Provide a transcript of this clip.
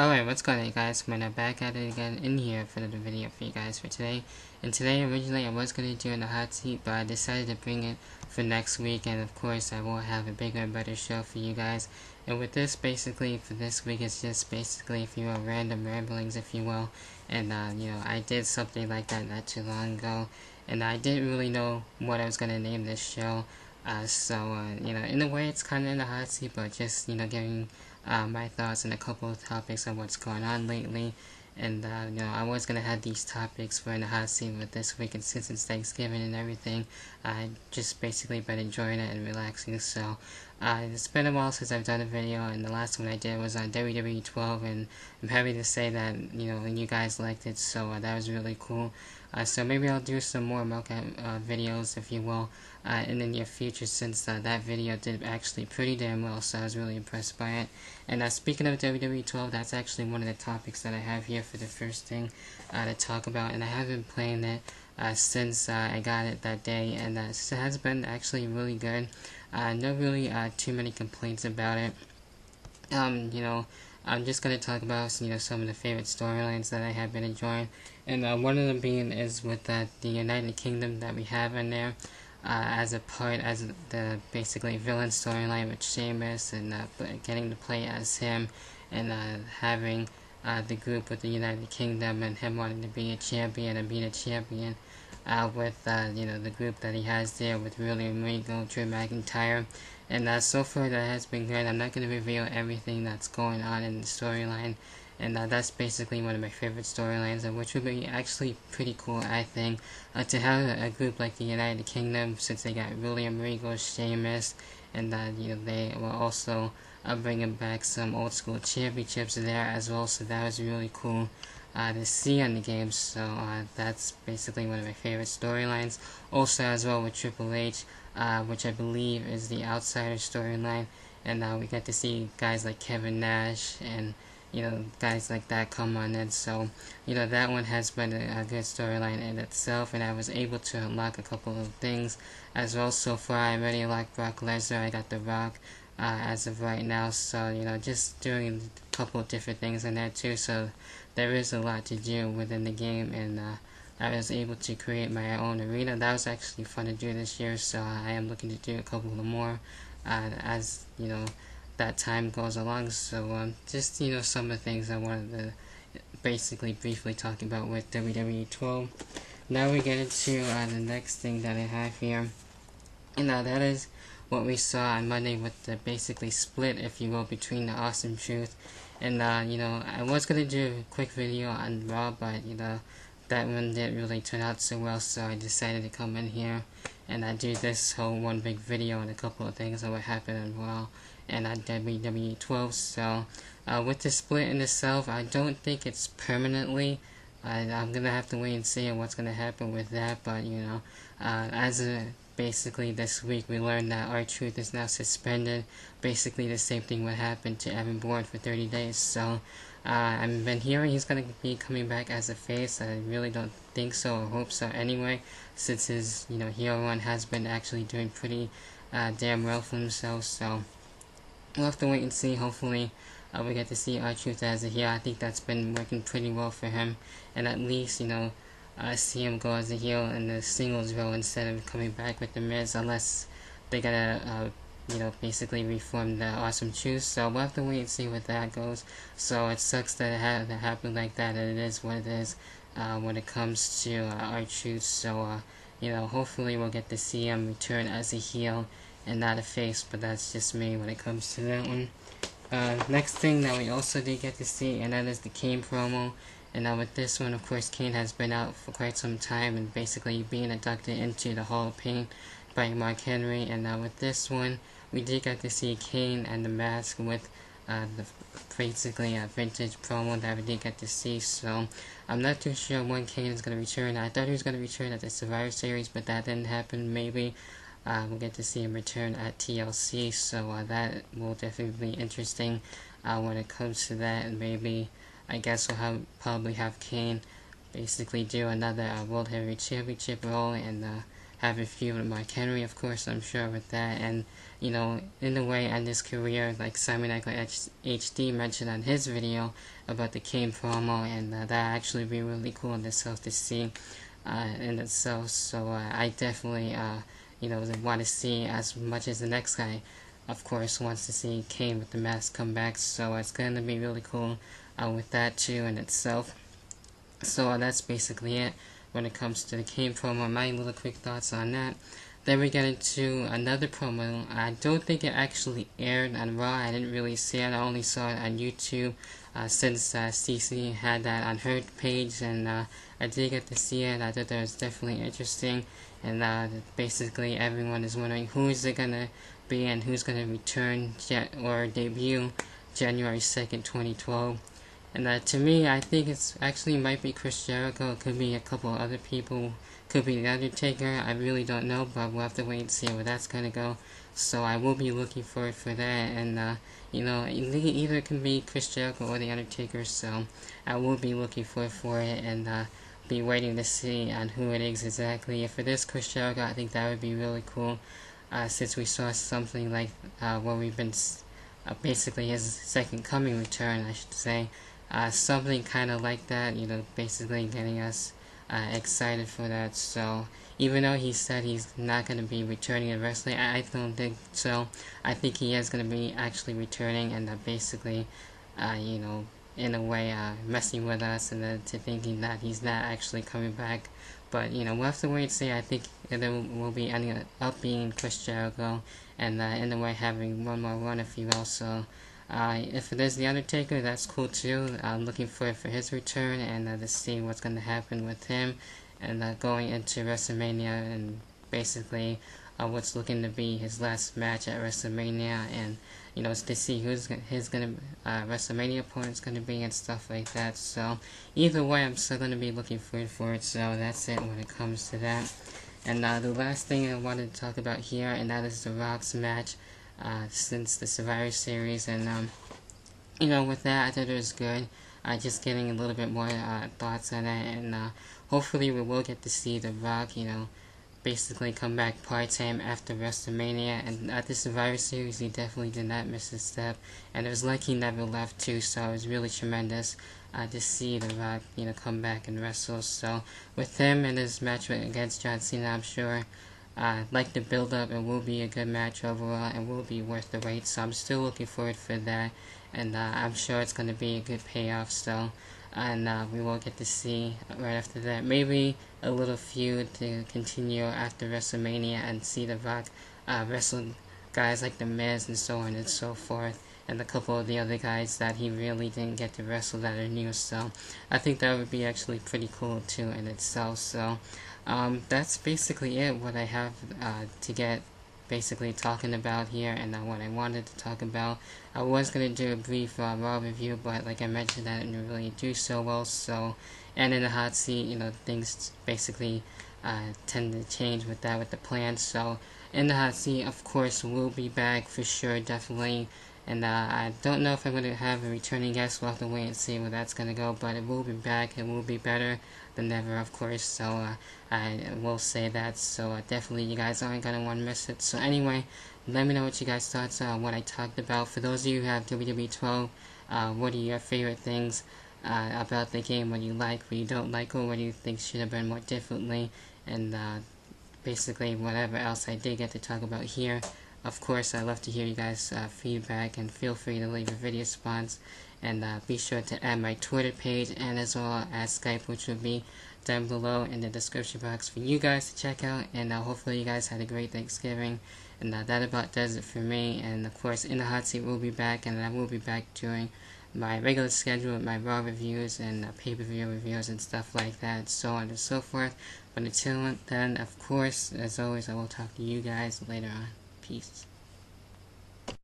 Alright, what's going on guys? We're now back at it again in here for another video for you guys for today. And today, originally I was going to do in the hot seat, but I decided to bring it for next week, and of course I will have a bigger and better show for you guys. And with this, basically, for this week, it's just basically, if you will, random ramblings, if you will. And, I did something like that not too long ago, and I didn't really know what I was going to name this show. In a way, it's kind of in the hot seat, but just, giving my thoughts on a couple of topics on what's going on lately. And, I was going to have these topics for in the hot seat, but this week, and since it's Thanksgiving and everything, I just basically been enjoying it and relaxing. So, it's been a while since I've done a video, and the last one I did was on WWE 12, and I'm happy to say that, you guys liked it, so that was really cool. So maybe I'll do some more Melcat videos, if you will, in the near future, since that video did actually pretty damn well, so I was really impressed by it. And speaking of WWE 12, that's actually one of the topics that I have here for the first thing to talk about, and I have been playing it since I got it that day, and it has been actually really good. No really too many complaints about it. I'm just going to talk about some of the favorite storylines that I have been enjoying, and one of them being is with the United Kingdom that we have in there, as the basically villain storyline with Sheamus, and getting to play as him, and having the group with the United Kingdom, and him wanting to be a champion and being a champion with the group that he has there with William Regal, Drew McIntyre. And so far that has been great. I'm not going to reveal everything that's going on in the storyline, and that's basically one of my favorite storylines, which would be actually pretty cool, I think, to have a group like the United Kingdom, since they got William Regal, Sheamus, and they will also bringing back some old school championships there as well, so that was really cool to see on the game. So that's basically one of my favorite storylines. Also as well with Triple H, which I believe is the Outsider storyline, and we get to see guys like Kevin Nash and guys like that come on in. So that one has been a good storyline in itself, and I was able to unlock a couple of things as well. So far I already unlocked Brock Lesnar, I got The Rock as of right now, so just doing a couple of different things in there too. So there is a lot to do within the game, and I was able to create my own arena. That was actually fun to do this year, so I am looking to do a couple of more as that time goes along. So just some of the things I wanted to basically briefly talk about with WWE 12. Now we get into the next thing that I have here, and that is what we saw on Monday with the basically split, if you will, between the Awesome Truth and I was gonna do a quick video on Raw, but that one didn't really turn out so well, so I decided to come in here and I do this whole one big video on a couple of things that would happen on Raw and on WWE 12. So with the split in itself, I don't think it's permanently. I'm gonna have to wait and see what's gonna happen with that, but basically this week we learned that R-Truth is now suspended. Basically the same thing would happen to Evan Bourne for 30 days. So I've been hearing he's going to be coming back as a face. I really don't think so, or hope so anyway, since his heel run has been actually doing pretty damn well for himself. So we'll have to wait and see. Hopefully we get to see R-Truth as a heel. I think that's been working pretty well for him, and at least see him go as a heel in the singles role instead of coming back with the Miz, unless they gotta basically reform the Awesome Truth. So we'll have to wait and see what that goes. So it sucks that it happened like that, and it is what it is when it comes to R-Truth. So hopefully we'll get to see him return as a heel and not a face, but that's just me when it comes to that one. Next thing that we also did get to see, and that is the Kane promo. And with this one, of course, Kane has been out for quite some time and basically being inducted into the Hall of Fame by Mark Henry. And with this one, we did get to see Kane and the mask with the basically a vintage promo that we did get to see. So I'm not too sure when Kane is going to return. I thought he was going to return at the Survivor Series, but that didn't happen. Maybe we'll get to see him return at TLC. So that will definitely be interesting when it comes to that. And maybe I guess we'll probably have Kane basically do another World Heavyweight Championship role, and have a feud with Mark Henry, of course, I'm sure with that, and you know, in a way, end his career, like Simon Echo HD mentioned on his video about the Kane promo, and that actually be really cool in itself to see in itself. So I definitely you know, want to see, as much as the next guy of course wants to see Kane with the mask come back, so it's going to be really cool with that too in itself. So that's basically it when it comes to the Kane promo, my little quick thoughts on that. Then we get into another promo. I don't think it actually aired on Raw. I didn't really see it. I only saw it on YouTube since Cece had that on her page, and I did get to see it. I thought that was definitely interesting, and basically everyone is wondering who is it going to be and who's going to return or debut January 2nd, 2012. And to me, I think it's actually might be Chris Jericho. It could be a couple other people. Could be the Undertaker. I really don't know, but we'll have to wait and see where that's gonna go. So I will be looking forward for that. And you know, either it can be Chris Jericho or the Undertaker. So I will be looking forward for it, and be waiting to see on who it is exactly. If it is Chris Jericho, I think that would be really cool. Since we saw something like where we've been basically his second coming return, I should say. Something kind of like that, you know, basically getting us excited for that. So even though he said he's not going to be returning to wrestling, I don't think so. I think he is going to be actually returning, and basically you know, in a way messing with us, and to thinking that he's not actually coming back. But you know, we'll have to wait and see. I think there will be ending up being Chris Jericho, and in a way having one more run, if you will. So if it is the Undertaker, that's cool too. I'm looking forward for his return, and to see what's going to happen with him, and going into WrestleMania, and basically what's looking to be his last match at WrestleMania, and you know, to see who's his WrestleMania opponent's going to be and stuff like that. So either way, I'm still going to be looking forward for it. So that's it when it comes to that. And the last thing I wanted to talk about here, and that is The Rock's match since the Survivor Series, and you know, with that, I thought it was good. Just getting a little bit more thoughts on it, and hopefully we will get to see The Rock, you know, basically come back part-time after WrestleMania. And at the Survivor Series, he definitely did not miss a step, and it was like he never left too. So it was really tremendous to see The Rock, you know, come back and wrestle. So with him and his match against John Cena, I'm sure, like the build-up, it will be a good match overall, and will be worth the wait. So I'm still looking forward for that, and I'm sure it's going to be a good payoff. So, and we will get to see right after that maybe a little feud to continue after WrestleMania, and see The Rock wrestle guys like The Miz and so on and so forth, and a couple of the other guys that he really didn't get to wrestle that are new. So I think that would be actually pretty cool too in itself. So that's basically it, what I have to get basically talking about here, and what I wanted to talk about. I was going to do a brief Raw review, but like I mentioned, I didn't really do so well. So, and in the hot seat, you know, things basically tend to change with that, with the plans. So in the hot seat, of course, we'll be back for sure, definitely. And I don't know if I'm going to have a returning guest. We'll have to wait and see where that's going to go. But it will be back. It will be better than ever, of course. So I will say that. So definitely you guys aren't going to want to miss it. So anyway, let me know what you guys thoughts on what I talked about. For those of you who have WWE 12, what are your favorite things about the game? What you like, what you don't like, or what do you think should have been more differently? And basically whatever else I did get to talk about here. Of course, I love to hear you guys' feedback, and feel free to leave a video response, and be sure to add my Twitter page, and as well as Skype, which will be down below in the description box for you guys to check out. And hopefully you guys had a great Thanksgiving, and that about does it for me. And of course, in the hot seat we'll be back, and I will be back during my regular schedule with my Raw reviews and pay-per-view reviews and stuff like that, so on and so forth. But until then, of course, as always, I will talk to you guys later on. Peace.